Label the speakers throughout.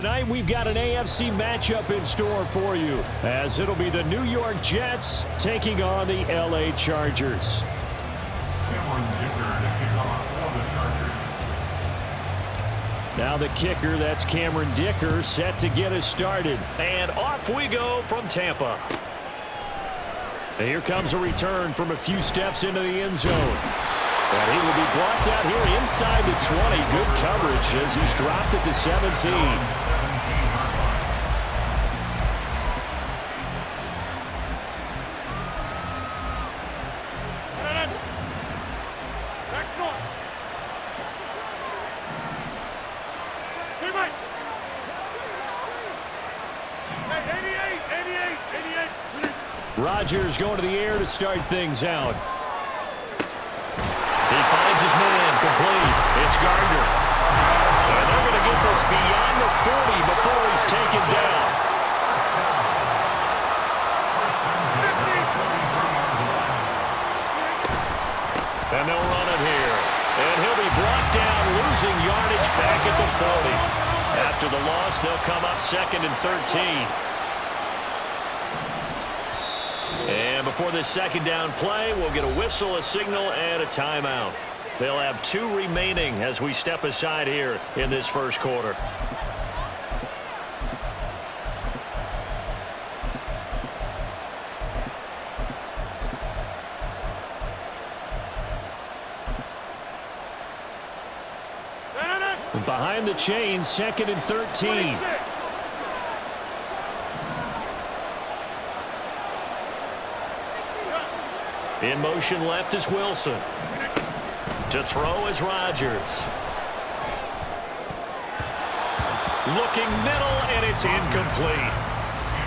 Speaker 1: Tonight we've got an AFC matchup in store for you, as it'll be the New York Jets taking on the LA Chargers. Now the kicker, that's Cameron Dicker, set to get us started. And off we go from Tampa. And here comes a return from a few steps into the end zone. And he will be brought down here inside the 20. Good coverage as he's dropped at the 17. Rodgers going to the air to start things out. He finds his man complete. It's Gardner. And they're going to get this beyond the 40 before he's taken down. And they'll run it here. And he'll be brought down, losing yardage back at the 40. After the loss, they'll come up 2nd and 13. And before this second down play, we'll get a whistle, a signal, and a timeout. They'll have 2 remaining as we step aside here in this first quarter. Behind the chains, 2nd and 13. In motion left is Wilson. To throw is Rodgers. Looking middle, and it's incomplete.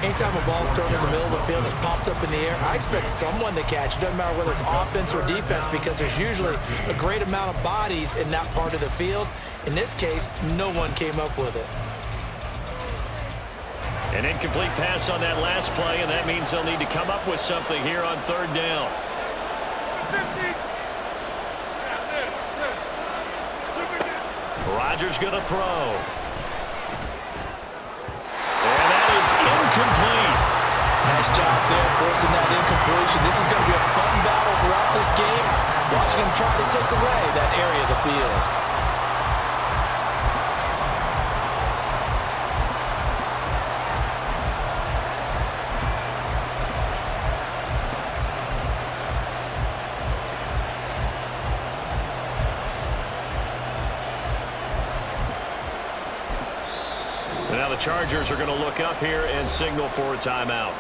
Speaker 2: Anytime a ball's thrown in the middle of the field and it's popped up in the air, I expect someone to catch. It doesn't matter whether it's offense or defense, because there's usually a great amount of bodies in that part of the field. In this case, no one came up with it.
Speaker 1: An incomplete pass on that last play, and that means they'll need to come up with something here on 3rd down. Rodgers going to throw. And that is incomplete.
Speaker 2: Nice job there forcing that incompletion. This is going to be a fun battle throughout this game. Watching him try to take away that area of the field.
Speaker 1: Now the Chargers are going to look up here and signal for a timeout.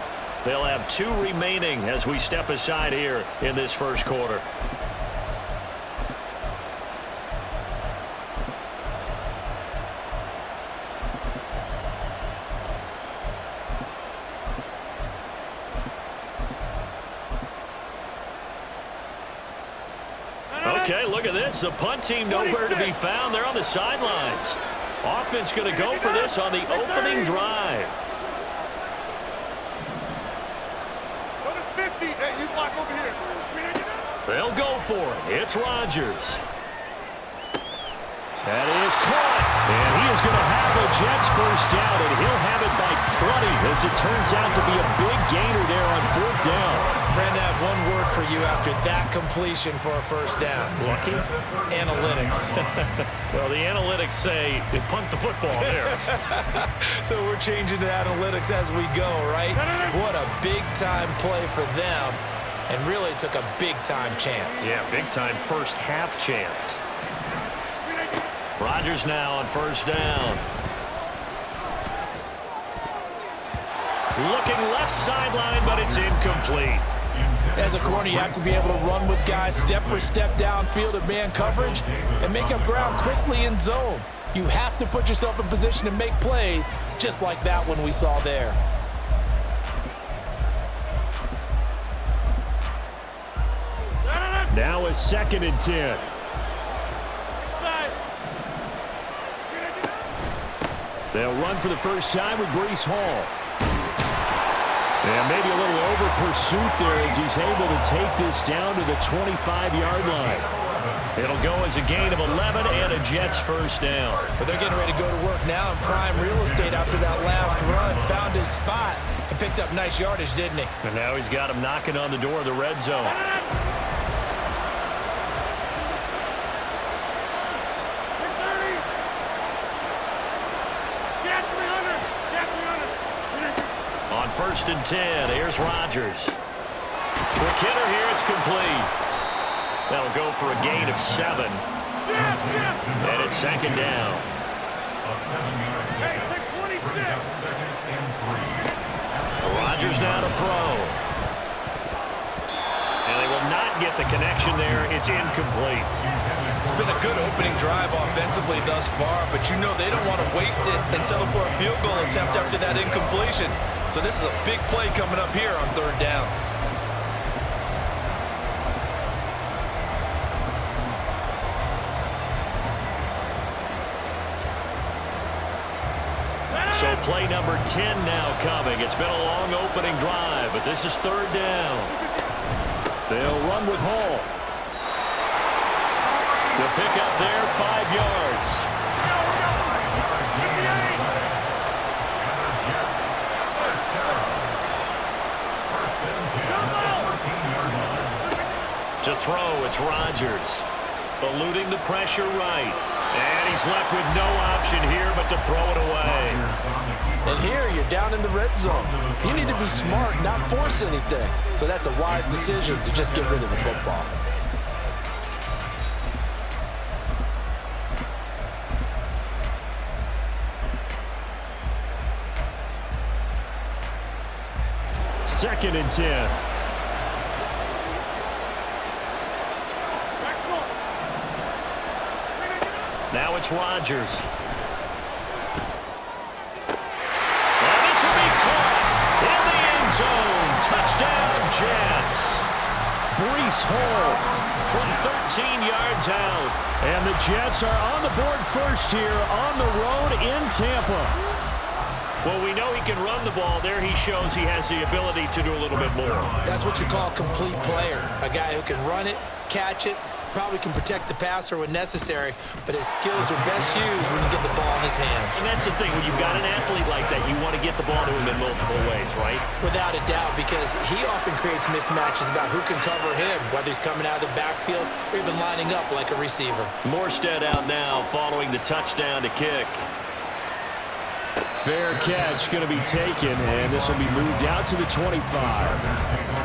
Speaker 1: They'll have 2 remaining as we step aside here in this first quarter. Okay, look at this. The punt team nowhere to be found. They're on the sidelines. Offense going to go for this on the opening drive. They'll go for it. It's Rodgers. That is caught. And he is going to have a Jets first down, and he'll have it by plenty as it turns out to be a big gainer there on 4th down.
Speaker 2: Brandon, I have one word for you after that completion for a first down.
Speaker 1: Lucky?
Speaker 2: Analytics.
Speaker 1: Well, the analytics say they punt the football there.
Speaker 2: So we're changing to analytics as we go, right? What a big-time play for them, and really took a big-time chance.
Speaker 1: Yeah, big-time first half chance. Rodgers now on 1st down. Looking left sideline, but it's incomplete.
Speaker 2: As a corner, you have to be able to run with guys step for step downfield in man coverage and make up ground quickly in zone. You have to put yourself in position to make plays, just like that one we saw there.
Speaker 1: Now a 2nd and 10. They'll run for the first time with Breece Hall. And maybe a little over pursuit there as he's able to take this down to the 25-yard line. It'll go as a gain of 11 and a Jets first down.
Speaker 2: But they're getting ready to go to work now in prime real estate after that last run. Found his spot and picked up nice yardage, didn't he?
Speaker 1: And now he's got him knocking on the door of the red zone. On 1st and 10, here's Rodgers. Quick hitter here, it's complete. That'll go for a gain of 7. And it's 2nd down. Rodgers now to throw. And they will not get the connection there. It's incomplete.
Speaker 2: It's been a good opening drive offensively thus far, but you know they don't want to waste it and settle for a field goal attempt after that incompletion. So this is a big play coming up here on 3rd down.
Speaker 1: So play number 10 now coming. It's been a long opening drive, but this is 3rd down. They'll run with Hall. The pickup there, 5 yards. To throw, it's Rodgers. Eluding the pressure right. And he's left with no option here but to throw it away.
Speaker 2: And here you're down in the red zone. You need to be smart, not force anything. So that's a wise decision to just get rid of the football.
Speaker 1: Second and 10. Now it's Rodgers. And this will be caught in the end zone. Touchdown, Jets. Breece Hall from 13 yards out. And the Jets are on the board first here on the road in Tampa. Well, we know he can run the ball. There he shows he has the ability to do a little bit more.
Speaker 2: That's what you call a complete player. A guy who can run it, catch it, probably can protect the passer when necessary, but his skills are best used when you get the ball in his hands.
Speaker 1: And that's the thing. When you've got an athlete like that, you want to get the ball to him in multiple ways, right?
Speaker 2: Without a doubt, because he often creates mismatches about who can cover him, whether he's coming out of the backfield or even lining up like a receiver.
Speaker 1: Morstead out now following the touchdown to kick. Fair catch going to be taken, and this will be moved out to the 25.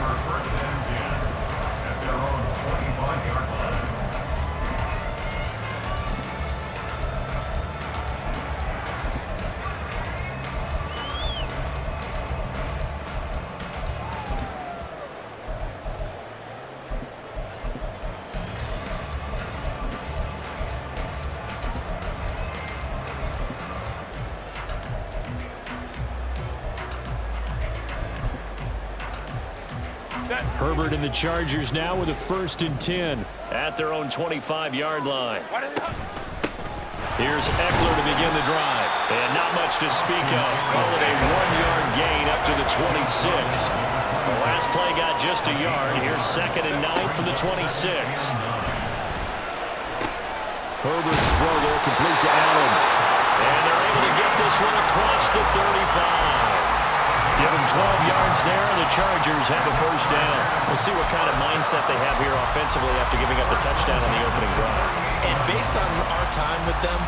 Speaker 1: Herbert and the Chargers now with a 1st and 10 at their own 25-yard line. Here's Eckler to begin the drive. And not much to speak of. Call it a 1-yard gain up to the 26. The last play got just a yard. Here's 2nd and 9 from the 26. Herbert's throw there complete to Allen. And they're able to get this one across the 35. Give him 12 yards there, and the Chargers have a 1st down. We'll see what kind of mindset they have here offensively after giving up the touchdown on the opening drive.
Speaker 2: And based on our time with them,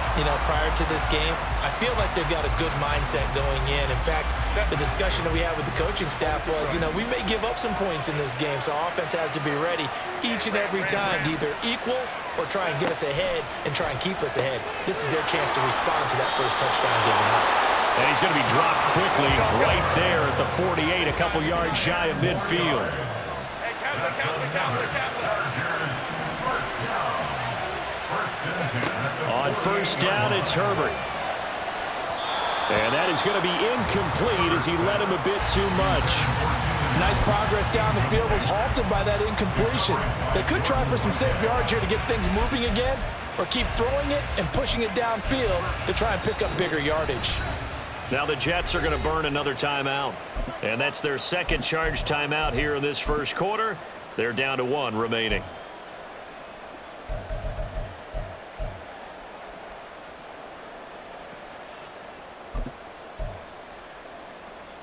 Speaker 2: prior to this game, I feel like they've got a good mindset going in. In fact, the discussion that we had with the coaching staff was, we may give up some points in this game, so our offense has to be ready each and every time to either equal or try and get us ahead and try and keep us ahead. This is their chance to respond to that first touchdown given up.
Speaker 1: And he's going to be dropped quickly right there at the 48, a couple yards shy of midfield. On 1st down, it's Herbert. And that is going to be incomplete as he led him a bit too much.
Speaker 2: Nice progress down the field, was halted by that incompletion. They could try for some safe yards here to get things moving again, or keep throwing it and pushing it downfield to try and pick up bigger yardage.
Speaker 1: Now the Jets are going to burn another timeout. And that's their 2nd charge timeout here in this 1st quarter. They're down to 1 remaining.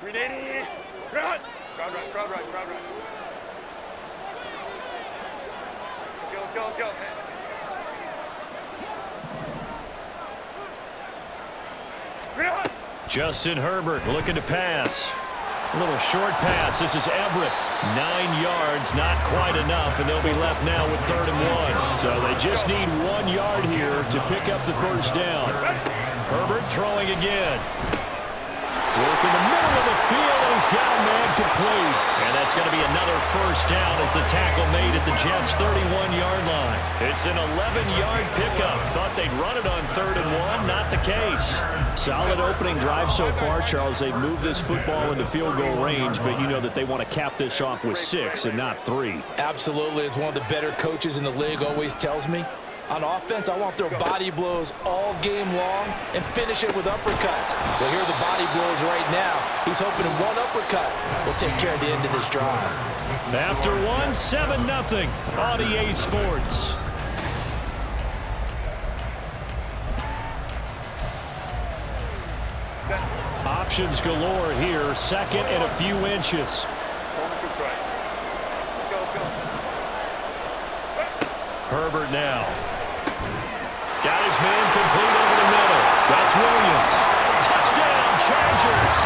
Speaker 3: 380. Run. Crowd right, crowd right, crowd right. Let's go. Run.
Speaker 1: Justin Herbert looking to pass. A little short pass. This is Everett. 9 yards, not quite enough, and they'll be left now with 3rd and 1. So they just need 1 yard here to pick up the first down. Herbert throwing again. Work in the middle of the field, and he's got a man complete. And that's going to be another first down as the tackle made at the Jets' 31-yard line. It's an 11-yard pickup. Thought they'd run it on 3rd and 1. Not the case. Solid opening drive so far, Charles. They've moved this football into field goal range, but you know that they want to cap this off with 6 and not 3.
Speaker 2: Absolutely. As one of the better coaches in the league always tells me, on offense, I want their body blows all game long and finish it with uppercuts. Well, here are the body blows right now. He's hoping in one uppercut will take care of the end of this drive.
Speaker 1: After 1, 7-0 on EA Sports. Options galore here. 2nd and a few inches. Herbert now. Got his man complete over the middle. That's Williams. Touchdown, Chargers.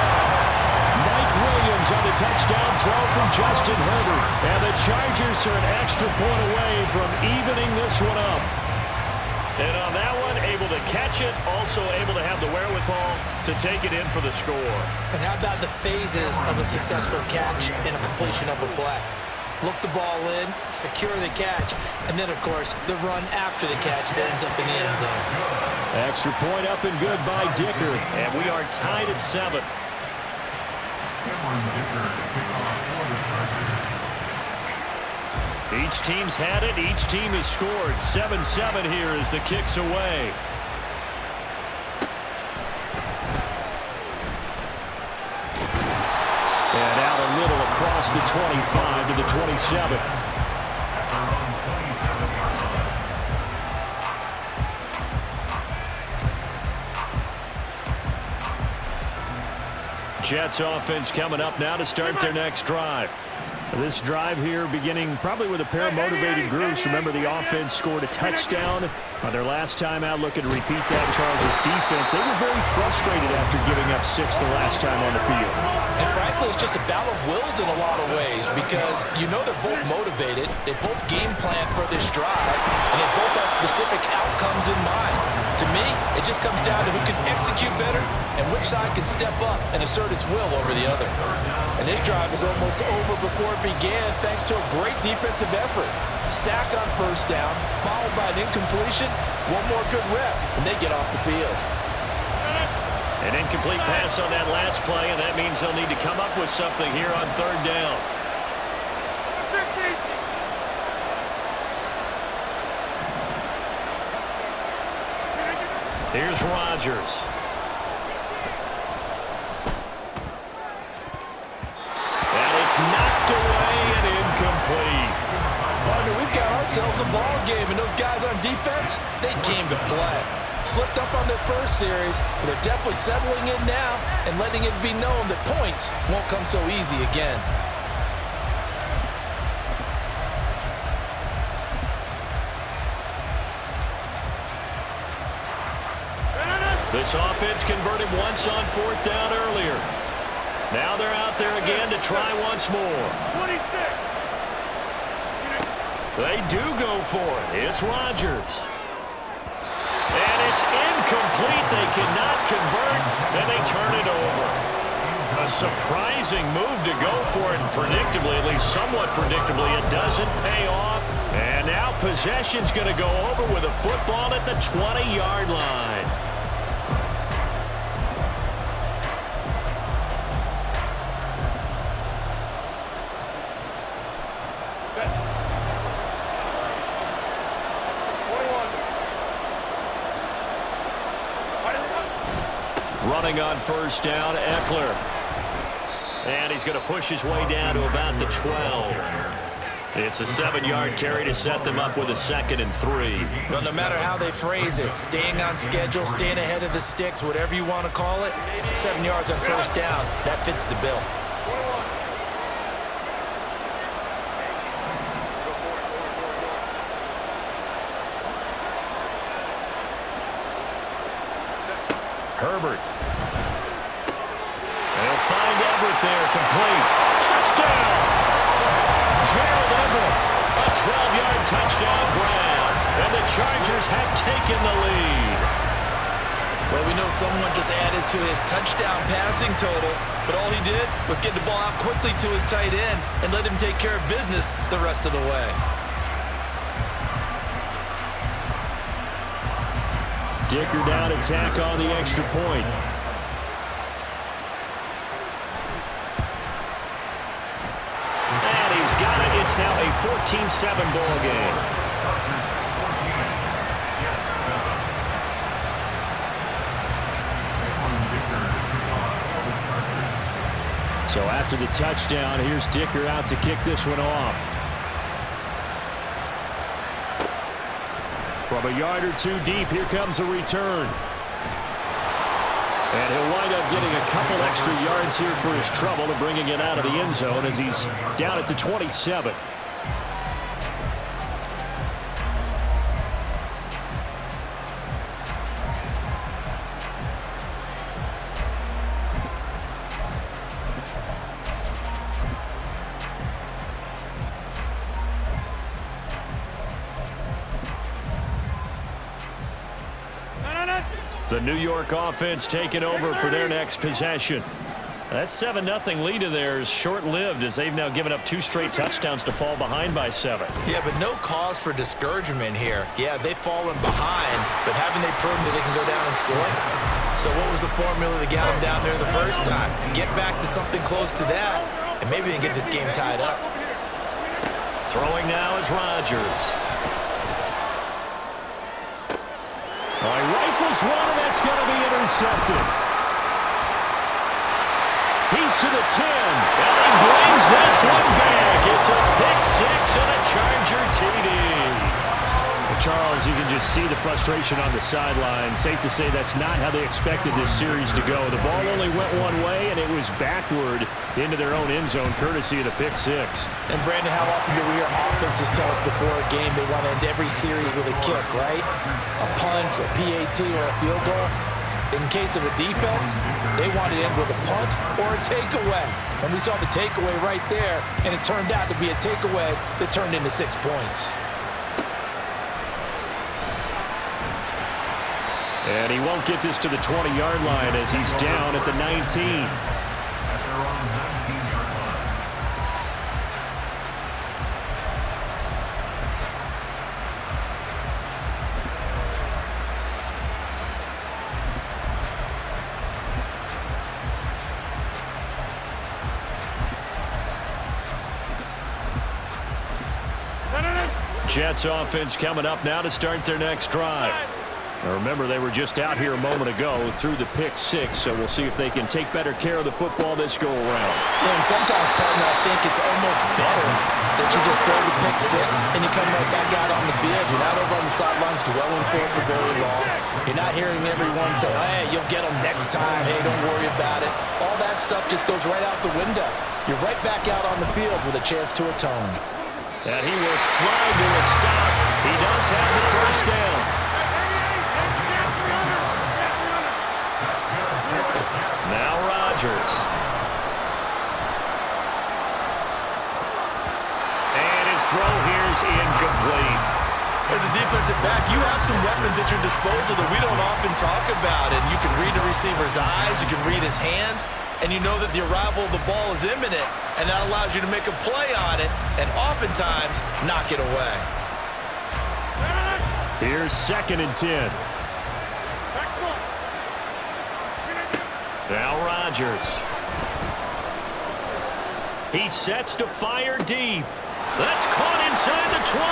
Speaker 1: Mike Williams on the touchdown throw from Justin Herbert. And the Chargers are an extra point away from evening this one up. And on that one, able to catch it, also able to have the wherewithal to take it in for the score.
Speaker 2: And how about the phases of a successful catch and a completion of a play? Look the ball in, secure the catch, and then, of course, the run after the catch that ends up in the end zone.
Speaker 1: Extra point up and good by Dicker, and we are tied at 7. Each team's had it. Each team has scored. 7-7 here as the kick's away. And out a little across the 25 to the 27. Jets offense coming up now to start their next drive. This drive here beginning probably with a pair of motivated groups. Remember, the offense scored a touchdown on their last time out. Looking to repeat that. Charles' defense, they were very frustrated after giving up 6 the last time on the field.
Speaker 2: And frankly, it's just a battle of wills in a lot of ways because you know they're both motivated. They both game plan for this drive, and they both have specific outcomes in mind. To me, it just comes down to who can execute better and which side can step up and assert its will over the other. And this drive is almost over before it began thanks to a great defensive effort. Sack on first down, followed by an incompletion, one more good rep, and they get off the field.
Speaker 1: An incomplete pass on that last play, and that means they'll need to come up with something here on 3rd down. Here's Rodgers. And it's knocked away and incomplete.
Speaker 2: Partner, we've got ourselves a ball game, and those guys on defense, they came to play. Slipped up on their first series, but they're definitely settling in now and letting it be known that points won't come so easy again.
Speaker 1: This offense converted once on 4th down earlier. Now they're out there again to try once more.
Speaker 3: 26.
Speaker 1: They do go for it. It's Rodgers. And it's incomplete. They cannot convert, and they turn it over. A surprising move to go for it, and predictably, at least somewhat predictably, it doesn't pay off. And now possession's going to go over with a football at the 20-yard line. Running on first down, Eckler. And he's going to push his way down to about the 12. It's a 7-yard carry to set them up with a 2nd and 3.
Speaker 2: Well, no matter how they phrase it, staying on schedule, staying ahead of the sticks, whatever you want to call it, 7 yards on first down, that fits the bill.
Speaker 1: Herbert. They'll find Everett there, complete. Touchdown! Gerald Everett, a 12-yard touchdown grab, and the Chargers have taken the lead.
Speaker 2: Well, we know someone just added to his touchdown passing total, but all he did was get the ball out quickly to his tight end and let him take care of business the rest of the way.
Speaker 1: Dicker down to tack on the extra point. And he's got it. It's now a 14-7 ball game. So after the touchdown, here's Dicker out to kick this one off. From a yard or two deep, here comes a return. And he'll wind up getting a couple extra yards here for his trouble and bringing it out of the end zone as he's down at the 27. The New York offense taking over for their next possession. That 7-0 lead of theirs short-lived as they've now given up 2 straight touchdowns to fall behind by 7.
Speaker 2: Yeah, but no cause for discouragement here. Yeah, they've fallen behind, but haven't they proven that they can go down and score? So what was the formula to get them down there the first time? Get back to something close to that, and maybe they can get this game tied up.
Speaker 1: Throwing now is Rodgers. He rifles one, and that's going to be intercepted. He's to the 10, and he brings this one back. It's a pick-6 and a Charger TD. Well, Charles, you can just see the frustration on the sideline. Safe to say that's not how they expected this series to go. The ball only went one way, and it was backward into their own end zone, courtesy of the pick-6.
Speaker 2: And, Brandon, how often do we hear offenses tell us before a game they want to end every series with a kick, right? A punt, a PAT, or a field goal. In case of a defense, they want to end with a punt or a takeaway. And we saw the takeaway right there, and it turned out to be a takeaway that turned into 6 points.
Speaker 1: And he won't get this to the 20-yard line as he's down at the 19. Jets offense coming up now to start their next drive. Now remember, they were just out here a moment ago through the pick-6, so we'll see if they can take better care of the football this go-around.
Speaker 2: Yeah, and sometimes, partner, I think it's almost better that you just throw the pick-6 and you come right back out on the field. You're not over on the sidelines dwelling for it for very long. You're not hearing everyone say, hey, you'll get them next time. Hey, don't worry about it. All that stuff just goes right out the window. You're right back out on the field with a chance to atone.
Speaker 1: And he will slide to a stop. He does have the first down. Now Rodgers. And his throw here is incomplete.
Speaker 2: As a defensive back, you have some weapons at your disposal that we don't often talk about. And you can read the receiver's eyes, you can read his hands, and you know that the arrival of the ball is imminent, and that allows you to make a play on it and oftentimes knock it away.
Speaker 1: Here's 2nd and 10. Now Rodgers. He sets to fire deep. That's caught inside the 20.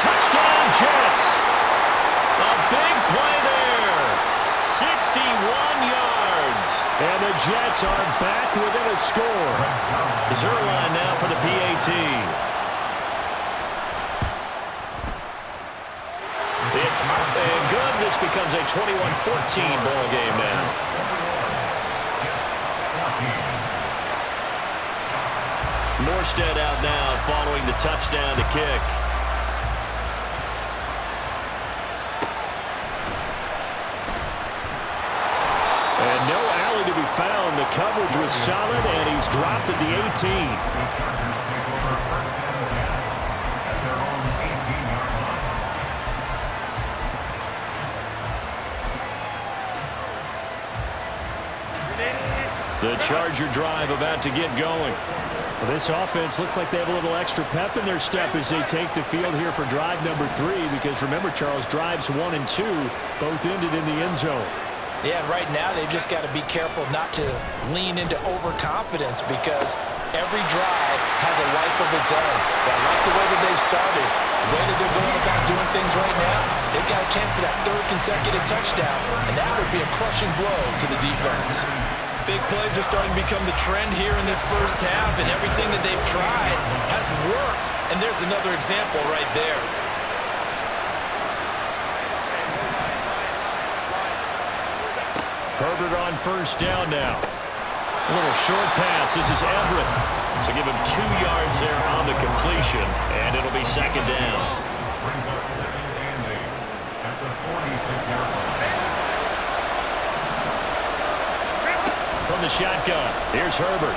Speaker 1: Touchdown, Jets. A big play there. 61 yards. And the Jets are back within a score. Zerline now for the PAT. It's up and good. This becomes a 21-14 ball game now. Morstead out now following the touchdown to kick. And no alley to be found. The coverage was solid, and he's dropped at the 18. The Charger drive about to get going.
Speaker 4: Well, this offense looks like they have a little extra pep in their step as they take the field here for drive number 3, because remember, Charles, drives 1 and 2 both ended in the end zone.
Speaker 2: Yeah, and right now they've just got to be careful not to lean into overconfidence, because every drive has a life of its own. But I like the way that they've started, the way that they're going about doing things right now. They've got a chance for that 3rd consecutive touchdown, and that would be a crushing blow to the defense. Big plays are starting to become the trend here in this first half, and everything that they've tried has worked. And there's another example right there.
Speaker 1: Herbert on first down now. A little short pass. This is Everett. So give him 2 yards there on the completion, and it'll be 2nd down.
Speaker 5: Brings up 2nd and 8 at the 46-yard line.
Speaker 1: From the shotgun, here's Herbert.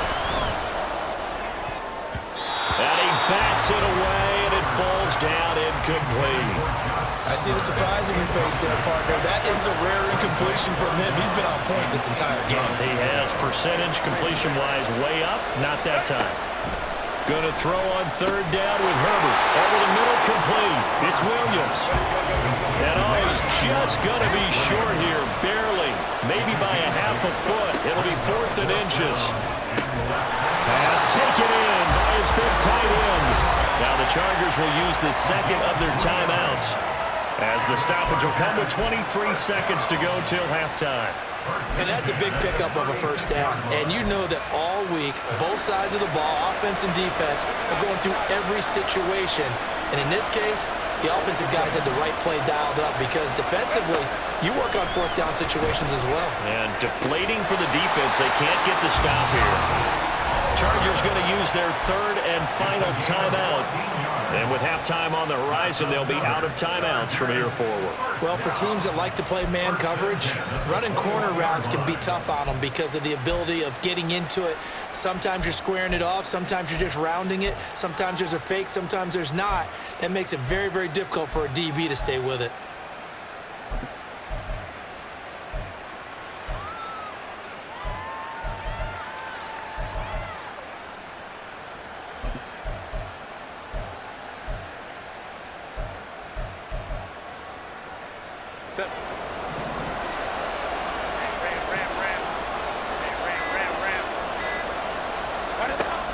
Speaker 1: And he bats it away, and it falls down incomplete.
Speaker 2: I see the surprise in your face there, partner. That is a rare incompletion from him. He's been on point this entire game.
Speaker 1: He has percentage completion-wise way up, not that time. Going to throw on 3rd down with Herbert. Over the middle, complete. It's Williams. And he's just going to be short here, barely. Maybe by a half a foot. It'll be 4th and inches. Pass taken in by his big tight end. Now the Chargers will use the 2nd of their timeouts, as the stoppage will come with 23 seconds to go till halftime.
Speaker 2: And that's a big pickup of a 1st down. And you know that all week, both sides of the ball, offense and defense, are going through every situation. And in this case, the offensive guys had the right play dialed up, because defensively, you work on 4th down situations as well.
Speaker 1: And deflating for the defense. They can't get the stop here. Chargers going to use their 3rd and final timeout. And with halftime on the horizon, they'll be out of timeouts from here forward.
Speaker 2: Well, for teams that like to play man coverage, running corner routes can be tough on them because of the ability of getting into it. Sometimes you're squaring it off. Sometimes you're just rounding it. Sometimes there's a fake. Sometimes there's not. That makes it very, very difficult for a DB to stay with it.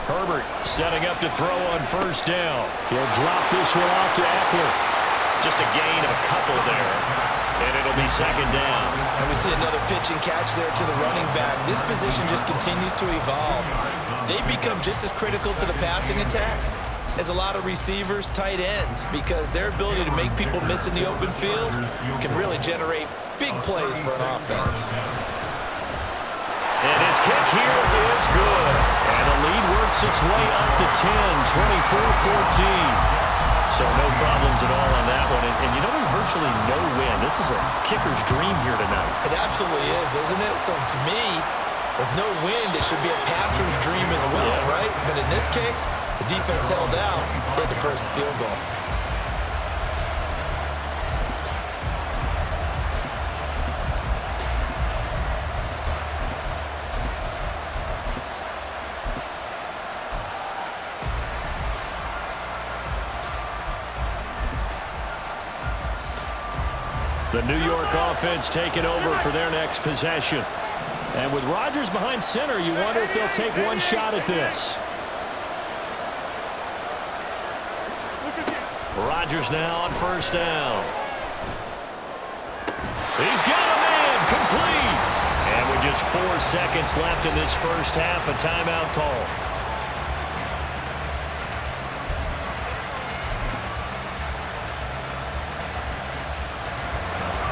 Speaker 1: Herbert setting up to throw on 1st down. He'll drop this one off to Eckler. Just a gain of a couple there. And it'll be 2nd down.
Speaker 2: And we see another pitch and catch there to the running back. This position just continues to evolve. They become just as critical to the passing attack as a lot of receivers, tight ends, because their ability to make people miss in the open field can really generate big plays for an offense.
Speaker 1: And his kick here is good. And the lead works its way up to 10, 24-14. So no problems at all on that one. And you know, there's virtually no win. This is a kicker's dream here tonight.
Speaker 2: It absolutely is, isn't it? So to me, with no wind, it should be a passer's dream as well, right? But in this case, the defense held out. They had to force the field goal.
Speaker 1: The New York offense taking over for their next possession. And with Rodgers behind center, you wonder if they'll take one shot at this. Rodgers now on 1st down. He's got a man complete. And we just 4 seconds left in this first half. A timeout call.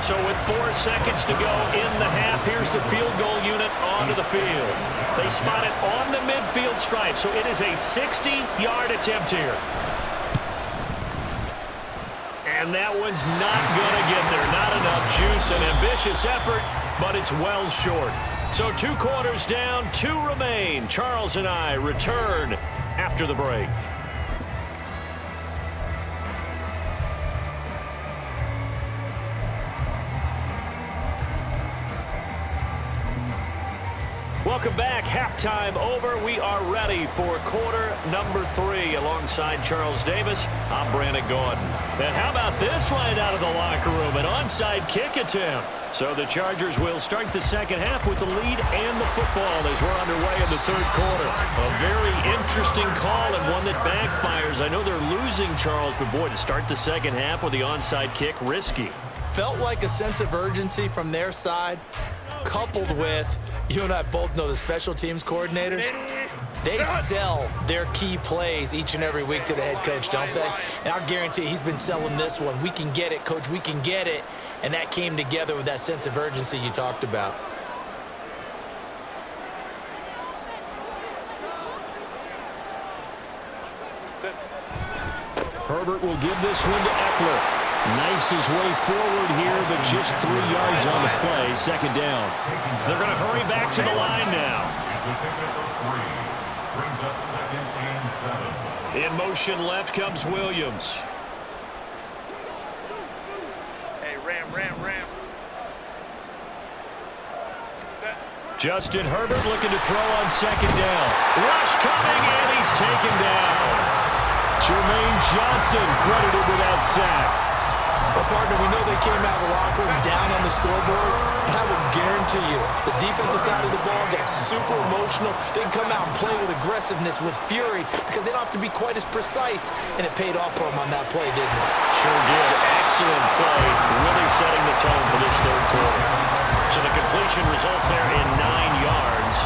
Speaker 1: So with 4 seconds to go in the half, here's the field goal unit onto the field. They spot it on the midfield stripe, so it is a 60-yard attempt here. And that one's not going to get there. Not enough juice. An ambitious effort, but it's well short. So 2 quarters down, 2 remain. Charles and I return after the break. Welcome back. Halftime over. We are ready for quarter number 3. Alongside Charles Davis, I'm Brandon Gordon. And how about this right out of the locker room? An onside kick attempt. So the Chargers will start the second half with the lead and the football as we're underway in the third quarter. A very interesting call and one that backfires. I know they're losing, Charles, but boy, to start the second half with the onside kick, risky.
Speaker 2: Felt like a sense of urgency from their side, coupled with, you and I both know the special teams coordinators, they sell their key plays each and every week to the head coach, don't they? And I'll guarantee he's been selling this one. We can get it, coach, we can get it. And that came together with that sense of urgency you talked about.
Speaker 1: Herbert will give this one to Eckler. Knifes his way forward here, but just 3 yards on the play. Second down. They're going to hurry back to the line now.
Speaker 5: It's a pickup of 3. Brings up 2nd and 7.
Speaker 1: In motion left comes Williams.
Speaker 3: Hey, Ram.
Speaker 1: Justin Herbert looking to throw on second down. Rush coming, and he's taken down. Jermaine Johnson credited with that sack.
Speaker 2: Well, partner, we know they came out of the locker room down on the scoreboard, but I will guarantee you the defensive side of the ball got super emotional. They can come out and play with aggressiveness, with fury, because they don't have to be quite as precise, and it paid off for them on that play, didn't it?
Speaker 1: Sure did. Excellent play, really setting the tone for this third quarter. So the completion results there in 9 yards,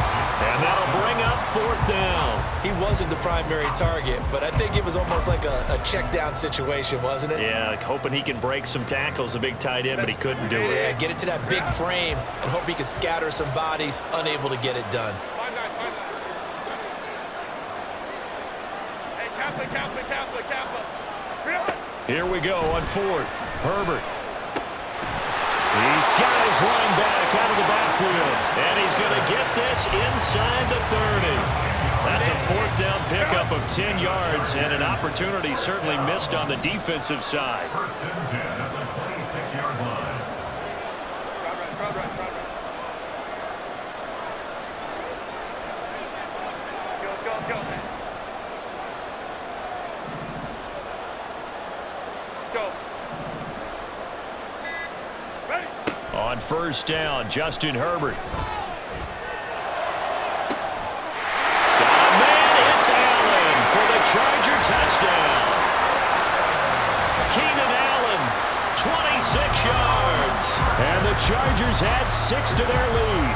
Speaker 1: and that'll bring up 4th down.
Speaker 2: He wasn't the primary target, but I think it was almost like a check down situation, wasn't it?
Speaker 1: Yeah, hoping he can break some tackles, a big tight end, but he couldn't do it.
Speaker 2: Yeah, get it to that big frame and hope he can scatter some bodies, unable to get it done.
Speaker 3: Hey, Kappa.
Speaker 1: Here we go on 4th. Herbert. He's got his running back out of the backfield, and he's going to get this inside the 30. That's a 4th down pickup of 10 yards, and an opportunity certainly missed on the defensive side.
Speaker 5: 1st and 10 at the 26-yard line.
Speaker 3: Crowd right. Let's go. Go. Ready.
Speaker 1: On 1st down, Justin Herbert. Charger touchdown. Keenan Allen, 26 yards. And the Chargers add 6 to their lead.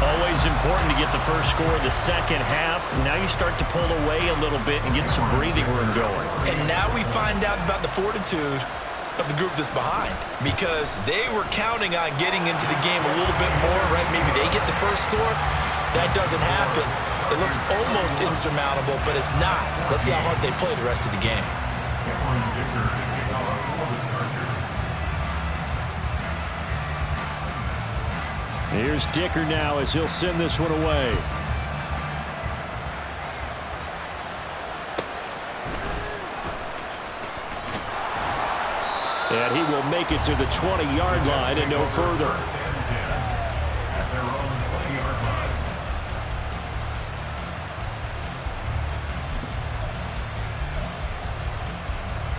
Speaker 1: Always important to get the first score of the second half. Now you start to pull away a little bit and get some breathing room going.
Speaker 2: And now we find out about the fortitude of the group that's behind, because they were counting on getting into the game a little bit more, right? Maybe they get the first score. That doesn't happen. It looks almost insurmountable, but it's not. Let's see how hard they play the rest of the game.
Speaker 1: Here's Dicker now as he'll send this one away. And he will make it to the 20-yard line and no further.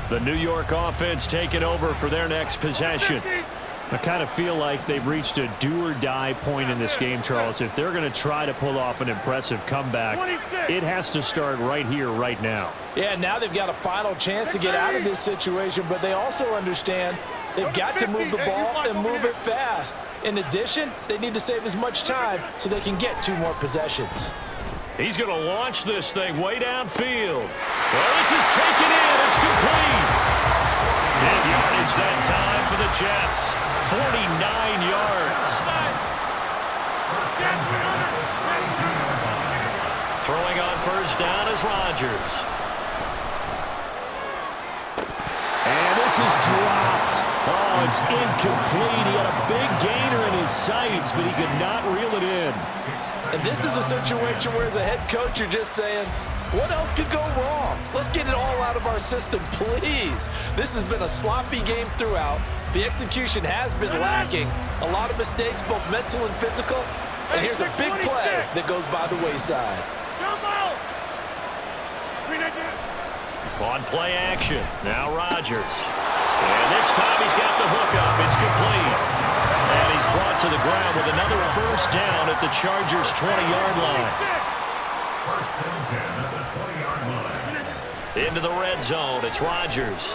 Speaker 1: The New York offense taking over for their next possession. I kind of feel like they've reached a do-or-die point in this game, Charles. If they're going to try to pull off an impressive comeback, it has to start right here, right now.
Speaker 2: Yeah, now they've got a final chance to get out of this situation, but they also understand They've got to move the ball and move it fast. In addition, they need to save as much time so they can get 2 more possessions.
Speaker 1: He's going to launch this thing way downfield. Well, this is taken in. It's complete. Big yardage that time for the Jets. 49 yards. Throwing on first down is Rodgers.
Speaker 4: And this is dropped. Oh, it's incomplete. He had a big gainer in his sights, but he could not reel it in.
Speaker 2: And this is a situation where, as a head coach, you're just saying, what else could go wrong? Let's get it all out of our system, please. This has been a sloppy game throughout. The execution has been lacking. A lot of mistakes, both mental and physical. And here's a big play that goes by the wayside.
Speaker 1: On play action, now Rodgers. And this time he's got the hook up. It's complete. And he's brought to the ground with another first down at the Chargers' 20-yard line.
Speaker 5: First and 10 at the 20-yard line.
Speaker 1: Into the red zone, it's Rodgers.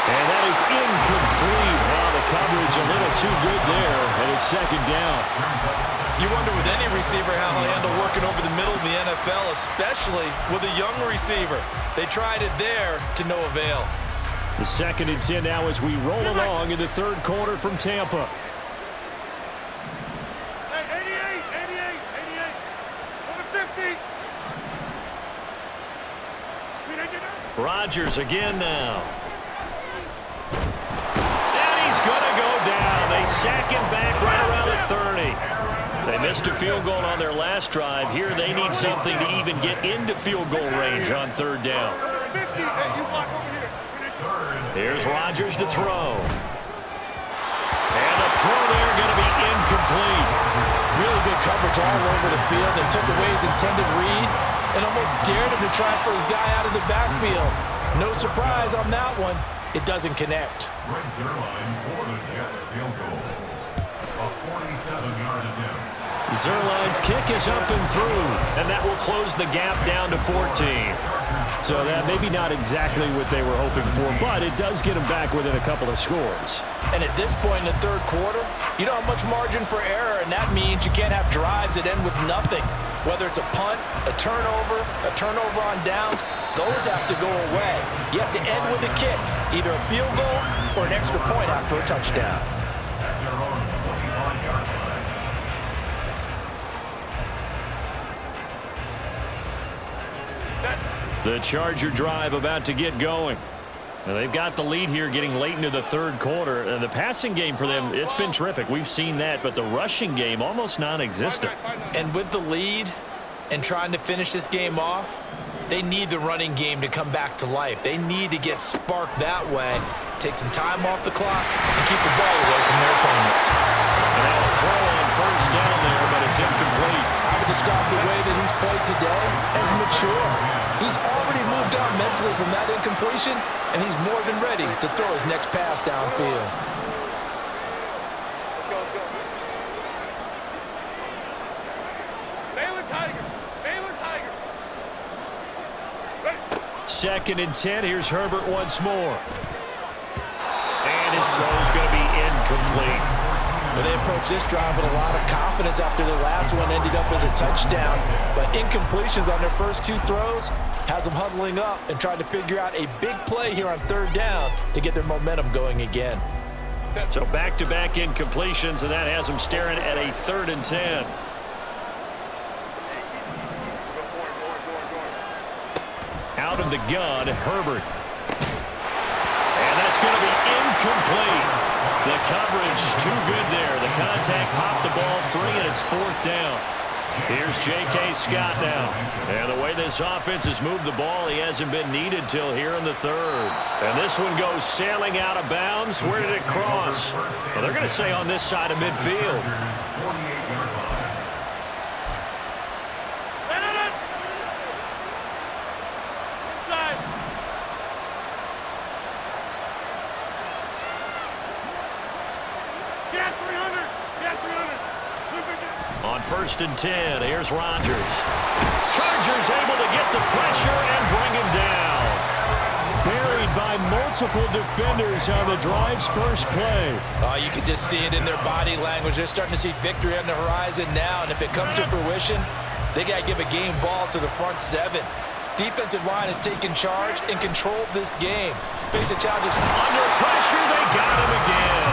Speaker 1: And that is incomplete. Wow, the coverage a little too good there, and it's second down.
Speaker 2: You wonder with any receiver how he'll handle working over the middle of the NFL, especially with a young receiver. They tried it there to no avail.
Speaker 4: The 2nd and 10 now as we roll along in the 3rd quarter from Tampa.
Speaker 3: Hey, 88, over 50.
Speaker 1: Rodgers again now. And he's going to go down. They sack him back right around the 30. They missed a field goal on their last drive. Here they need something to even get into field goal range on 3rd down. Here's Rodgers to throw. And the throw there going to be incomplete.
Speaker 2: Really good coverage all over the field. They took away his intended read and almost dared him to try for his guy out of the backfield. No surprise on that one. It doesn't connect.
Speaker 5: Greg Zuerlein for the Jets field goal. A 47-yard attempt.
Speaker 1: Zuerlein's kick is up and through, and that will close the gap down to 14.
Speaker 4: So that maybe not exactly what they were hoping for, but it does get them back within a couple of scores.
Speaker 2: And at this point in the 3rd quarter, you don't have much margin for error, and that means you can't have drives that end with nothing. Whether it's a punt, a turnover on downs, those have to go away. You have to end with a kick, either a field goal or an extra point after a touchdown.
Speaker 5: At their own 25-yard line.
Speaker 1: The Charger drive about to get going. Now they've got the lead here getting late into the 3rd quarter. And the passing game for them, it's been terrific. We've seen that, but the rushing game almost non-existent.
Speaker 2: And with the lead and trying to finish this game off, they need the running game to come back to life. They need to get sparked that way, take some time off the clock, and keep the ball away from their opponents.
Speaker 1: And now a throw on first down there, but it's incomplete.
Speaker 2: I would describe the way that he's played today as mature. He's already moved on mentally from that incompletion, and he's more than ready to throw his next pass downfield.
Speaker 3: Baylor Tigers.
Speaker 1: 2nd and 10. Here's Herbert once more. And his throw's going to be incomplete.
Speaker 2: Well, they approached this drive with a lot of confidence after their last one ended up as a touchdown. But incompletions on their first 2 throws has them huddling up and trying to figure out a big play here on 3rd down to get their momentum going again.
Speaker 1: So back-to-back incompletions, and that has them staring at a 3rd and 10. Out of the gun, Herbert. And that's going to be incomplete. The coverage too good there. The contact popped the ball free, and it's 4th down. Here's J.K. Scott now. And the way this offense has moved the ball, he hasn't been needed till here in the 3rd. And this one goes sailing out of bounds. Where did it cross? Well, they're going to say on this side of midfield.
Speaker 5: 48-yard line.
Speaker 1: On 1st and 10, here's Rodgers. Chargers able to get the pressure and bring him down.
Speaker 4: buried by multiple defenders on the drive's first play.
Speaker 2: Oh, you can just see it in their body language. They're starting to see victory on the horizon now, and if it comes to fruition, they got to give a game ball to the front seven. Defensive line has taken charge and controlled this game. Facing challenges
Speaker 1: Under pressure, they got him again.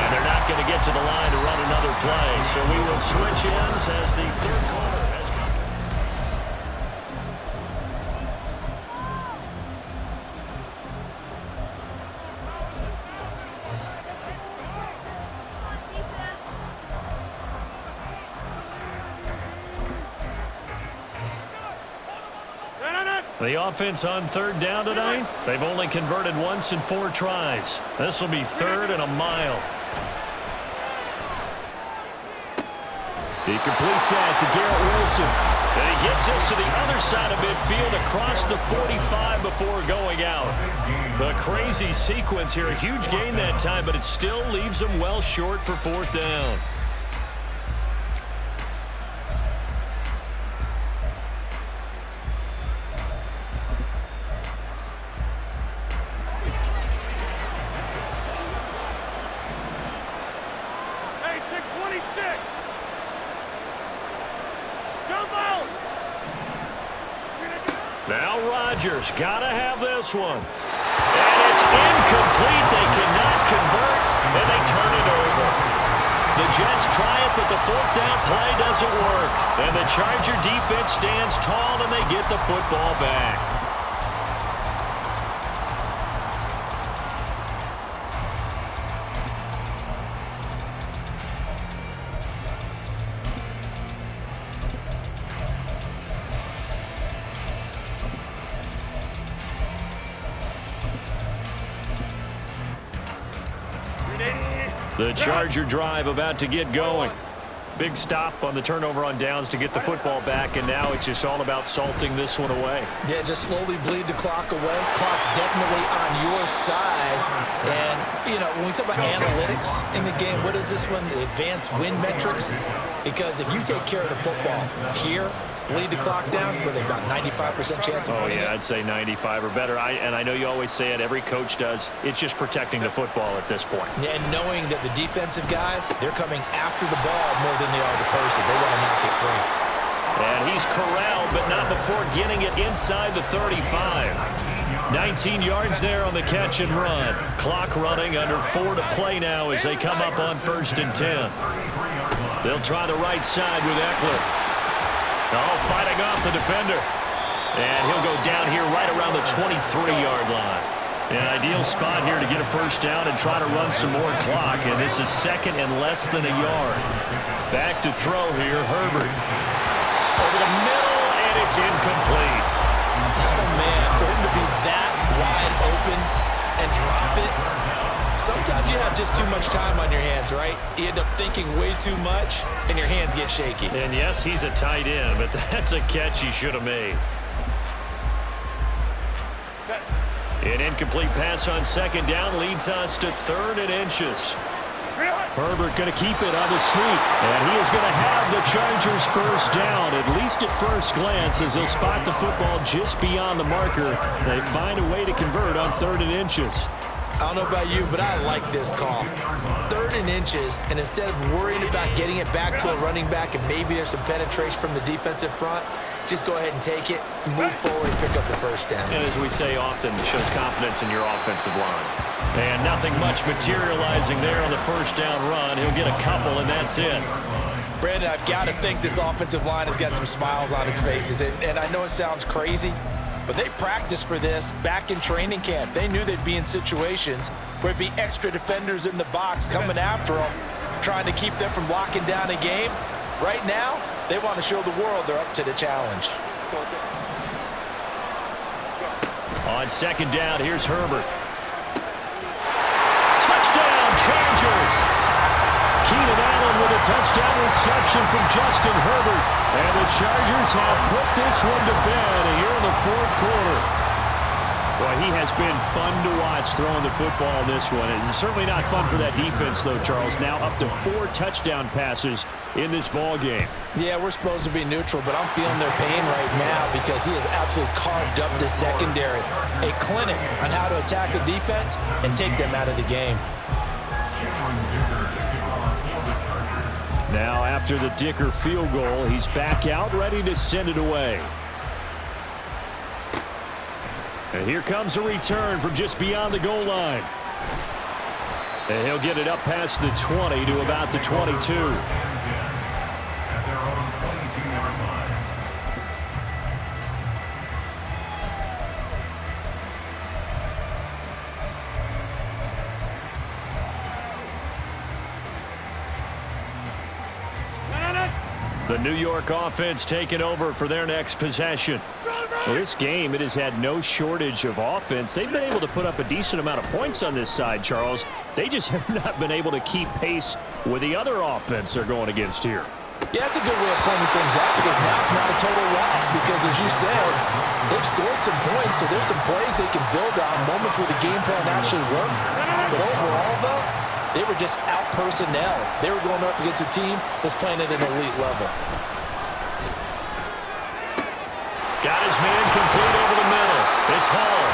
Speaker 1: And they're not going to get to the line to run another play, so we will switch ends as the third quarter has come. The offense on third down tonight, they've only converted once in 4 tries. This will be 3rd and a mile. He completes that to Garrett Wilson. And he gets us to the other side of midfield across the 45 before going out. A crazy sequence here. A huge gain that time, but it still leaves them well short for 4th down. Now Rodgers got to have this one. And it's incomplete. They cannot convert, and they turn it over. The Jets try it, but the 4th down play doesn't work. And the Charger defense stands tall, and they get the football back. The Charger drive about to get going. Big stop on the turnover on downs to get the football back, and now it's just all about salting this one away.
Speaker 2: Yeah, just slowly bleed the clock away. Clock's definitely on your side. And, you know, when we talk about analytics in the game, what is this one? The advanced win metrics? Because if you take care of the football here, bleed the clock down, with about 95% chance of winning it.
Speaker 1: I'd say 95 or better. And I know you always say it, every coach does. It's just protecting the football at this point.
Speaker 2: Yeah, and knowing that the defensive guys, they're coming after the ball more than they are the person. They want to knock it free.
Speaker 1: And he's corralled, but not before getting it inside the 35. 19 yards there on the catch and run. Clock running, under 4 to play now as they come up on 1st and 10. They'll try the right side with Eckler. Oh, fighting off the defender. And he'll go down here right around the 23-yard line. An ideal spot here to get a 1st down and try to run some more clock. And this is 2nd and less than a yard. Back to throw here, Herbert. Over the middle, and it's incomplete.
Speaker 2: Oh, man, for him to be that wide open and drop it. Sometimes you have just too much time on your hands, right? You end up thinking way too much, and your hands get shaky.
Speaker 1: And yes, he's a tight end, but that's a catch he should have made. An incomplete pass on 2nd down leads us to 3rd and inches.
Speaker 4: Herbert going to keep it on the sneak. And he is going to have the Chargers 1st down, at least at first glance, as they'll spot the football just beyond the marker. They find a way to convert on 3rd and inches.
Speaker 2: I don't know about you, but I like this call. 3rd and inches, and instead of worrying about getting it back to a running back and maybe there's some penetration from the defensive front, just go ahead and take it, move forward, and pick up the 1st down.
Speaker 1: And as we say often, it shows confidence in your offensive line. And nothing much materializing there on the 1st down run. He'll get a couple, and that's it.
Speaker 2: Brandon, I've got to think this offensive line has got some smiles on its faces. And I know it sounds crazy, but they practiced for this back in training camp. They knew they'd be in situations where there'd be extra defenders in the box coming after them, trying to keep them from locking down a game. Right now, they want to show the world they're up to the challenge.
Speaker 1: On 2nd down, here's Herbert. Touchdown, Chargers! Keenan Allen with a touchdown reception from Justin Herbert. And the Chargers have put this one to bed here in the 4th quarter. Well, he has been fun to watch throwing the football in this one. It's certainly not fun for that defense, though, Charles. Now up to 4 touchdown passes in this ball game.
Speaker 2: Yeah, we're supposed to be neutral, but I'm feeling their pain right now because he has absolutely carved up the secondary. A clinic on how to attack a defense and take them out of the game.
Speaker 1: Now after the Dicker field goal, he's back out ready to send it away. And here comes a return from just beyond the goal line. And he'll get it up past the 20 to about the 22.
Speaker 5: At their own 22-yard line.
Speaker 1: The New York offense taking over for their next possession. Well, this game, it has had no shortage of offense. They've been able to put up a decent amount of points on this side, Charles. They just have not been able to keep pace with the other offense they're going against here.
Speaker 2: Yeah, that's a good way of pointing things out because now it's not a total loss because, as you said, they've scored some points, so there's some plays they can build on, moments where the game plan actually worked. But overall, though, they were just out personnel. They were going up against a team that's playing at an elite level.
Speaker 1: Got his man complete over the middle. It's Hall.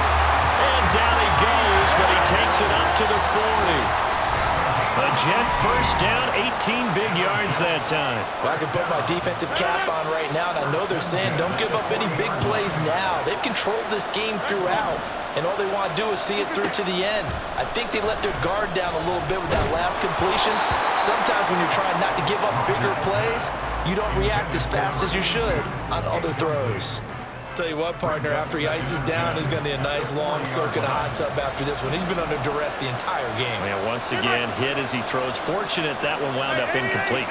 Speaker 1: And down he goes, but he takes it up to the 40. A Jet first down, 18 big yards that time.
Speaker 2: Well, I can put my defensive cap on right now, and I know they're saying don't give up any big plays now. They've controlled this game throughout, and all they want to do is see it through to the end. I think they let their guard down a little bit with that last completion. Sometimes when you're trying not to give up bigger plays, you don't react as fast as you should on other throws. Tell you what, partner, after he ices down, he's going to be a nice long soak in a hot tub after this one. He's been under duress the entire game.
Speaker 1: And once again, hit as he throws. Fortunate that one wound up incomplete.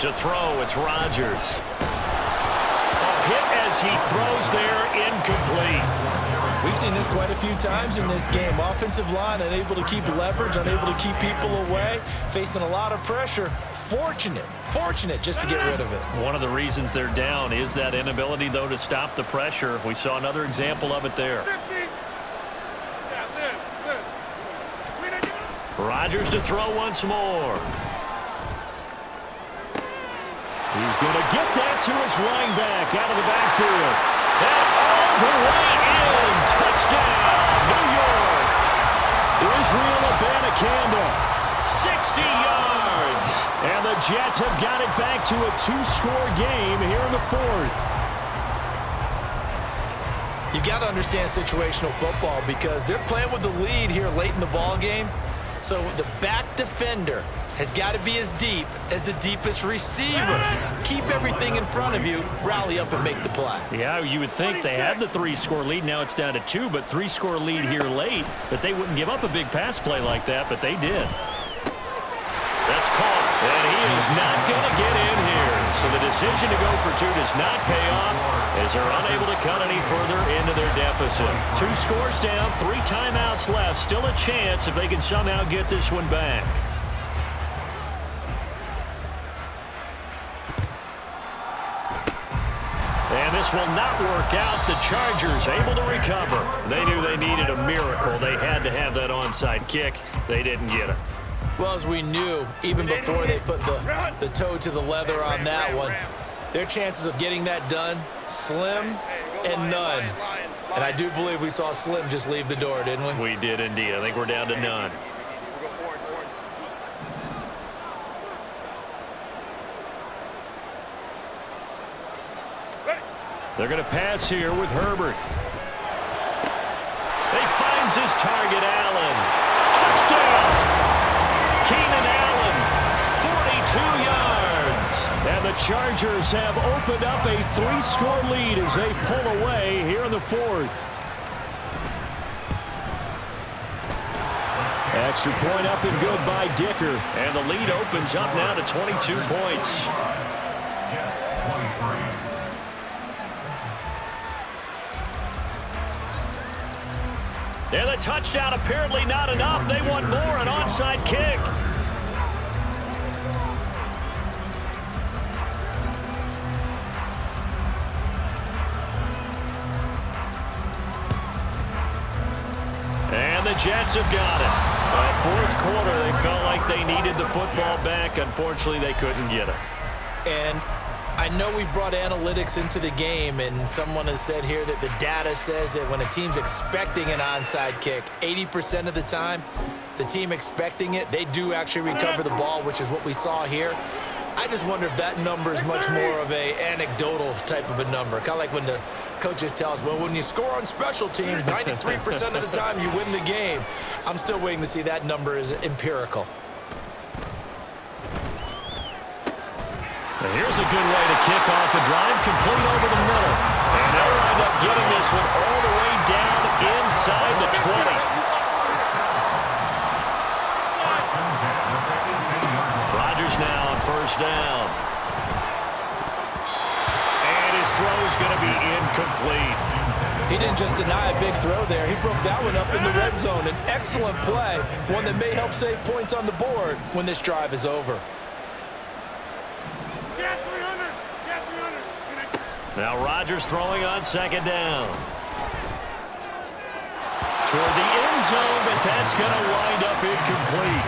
Speaker 1: To throw, it's Rodgers. Hit as he throws there, incomplete.
Speaker 2: We've seen this quite a few times in this game. Offensive line unable to keep leverage, unable to keep people away, facing a lot of pressure. Fortunate just to get rid of it.
Speaker 1: One of the reasons they're down is that inability, though, to stop the pressure. We saw another example of it there. Rodgers to throw once more. He's going to get that to his running back out of the backfield. And all the way in. Touchdown, New York. Israel Abanikanda, 60 yards. And the Jets have got it back to a 2-score game here in the 4th.
Speaker 2: You've got to understand situational football because they're playing with the lead here late in the ball game. So the back defender has got to be as deep as the deepest receiver. Keep everything in front of you, rally up and make the play.
Speaker 1: Yeah, you would think they had the 3-score lead. Now it's down to 2, but 3-score lead here late. But they wouldn't give up a big pass play like that, but they did. That's caught, and he is not going to get in here. So the decision to go for 2 does not pay off as they're unable to cut any further into their deficit. 2 scores down, 3 timeouts left. Still a chance if they can somehow get this one back. And this will not work out. The Chargers able to recover. They knew they needed a miracle. They had to have that onside kick. They didn't get it.
Speaker 2: Well, as we knew, even before they put the toe to the leather on that one, their chances of getting that done, slim and none. And I do believe we saw Slim just leave the door, didn't we?
Speaker 1: We did indeed. I think we're down to none. They're going to pass here with Herbert. He finds his target, Allen. Touchdown! Keenan Allen, 42 yards. And the Chargers have opened up a 3-score lead as they pull away here in the 4th. Extra point up and good by Dicker. And the lead opens up now to 22 points.
Speaker 5: Jets 23.
Speaker 1: And the touchdown apparently not enough. They want more, an onside kick. Jets have got it. Fourth quarter, they felt like they needed the football back. Unfortunately, they couldn't get it.
Speaker 2: And I know we brought analytics into the game, and someone has said here that the data says that when a team's expecting an onside kick, 80% of the time, the team expecting it, they do actually recover the ball, which is what we saw here. I just wonder if that number is much more of a anecdotal type of a number. Kind of like when the coaches tell us, well, when you score on special teams, 93% of the time you win the game. I'm still waiting to see that number is empirical.
Speaker 1: And here's a good way to kick off a drive, complete over the middle. And they'll wind up getting this one all the way down inside the 20. Rodgers now on first down. And his throw's going to be incomplete.
Speaker 2: He didn't just deny a big throw there. He broke that one up in the red zone. An excellent play, one that may help save points on the board when this drive is over.
Speaker 1: Now Rodgers throwing on second down. Toward the end zone, but that's going to wind up incomplete.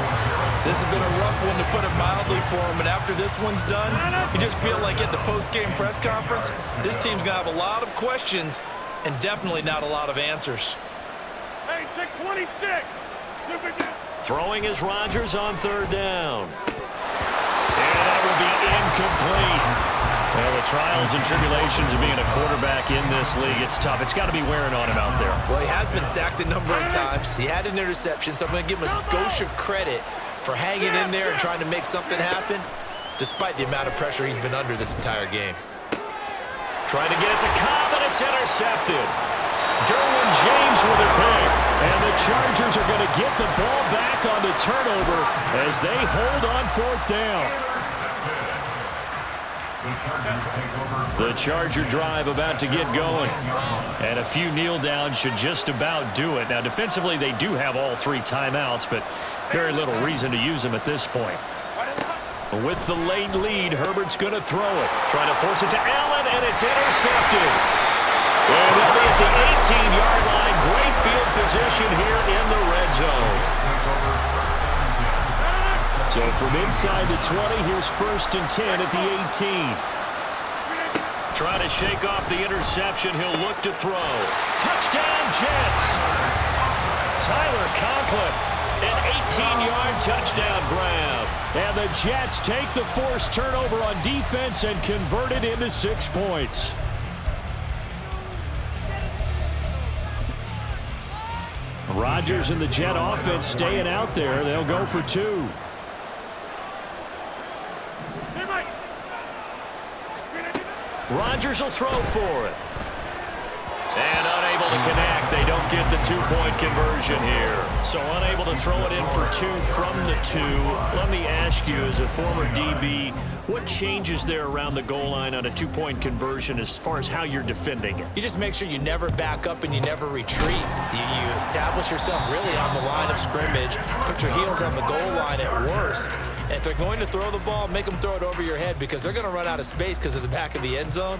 Speaker 2: This has been a rough one, to put it mildly, for him. And after this one's done, you just feel like at the post-game press conference, this team's going to have a lot of questions and definitely not a lot of answers.
Speaker 3: Hey, take 26.
Speaker 1: Throwing is Rodgers on third down. And that will be incomplete. Well, the trials and tribulations of being a quarterback in this league, it's tough. It's got to be wearing on him out there.
Speaker 2: Well, he has been sacked a number of times. He had an interception, so I'm going to give him a skosh of credit for hanging in there and trying to make something happen, despite the amount of pressure he's been under this entire game.
Speaker 1: Trying to get it to Cobb, and it's intercepted. Derwin James with a pick. And the Chargers are going to get the ball back on the turnover as they hold on fourth down. The Charger drive about to get going. And a few kneel downs should just about do it. Now, defensively, they do have all three timeouts, but very little reason to use them at this point. With the late lead, Herbert's going to throw it. Trying to force it to Allen, and it's intercepted. And they'll be at the 18-yard line. Great field position here in the red zone. So from inside the 20, here's 1st and 10 at the 18. Trying to shake off the interception. He'll look to throw. Touchdown, Jets. Tyler Conklin, an 18-yard touchdown grab. And the Jets take the forced turnover on defense and convert it into 6 points. Rodgers and the Jet offense staying out there. They'll go for 2. Rodgers will throw for it. And unable to connect. They don't get the 2-point conversion here. So unable to throw it in for 2 from the 2. Let me ask you, as a former DB, what changes there around the goal line on a 2-point conversion as far as how you're defending it?
Speaker 2: You just make sure you never back up and you never retreat. You establish yourself really on the line of scrimmage, put your heels on the goal line at worst. And if they're going to throw the ball, make them throw it over your head, because they're going to run out of space because of the back of the end zone.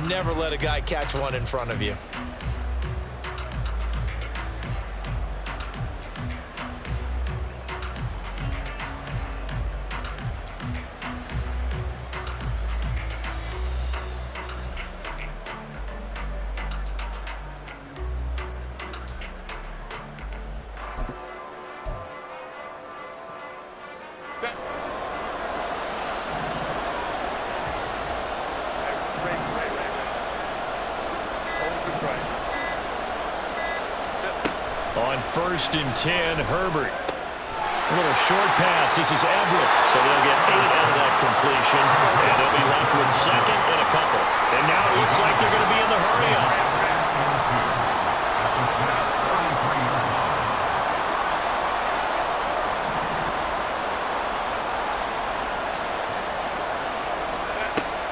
Speaker 2: Never let a guy catch one in front of you.
Speaker 1: On 1st and 10, Herbert. A little short pass. This is Everett. So they'll get 8 out of that completion. And they'll be left with 2nd and a couple. And now it looks like they're going to be in the hurry-up.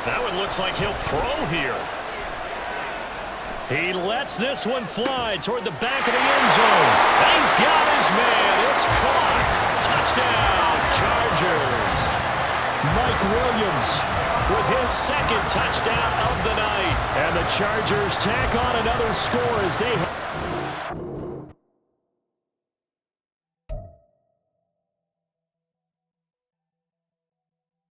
Speaker 1: That one looks like he'll throw here. He lets this one fly toward the back of the end zone. He's got his man. It's caught. Touchdown, Chargers. Mike Williams with his 2nd touchdown of the night. And the Chargers tack on another score as they...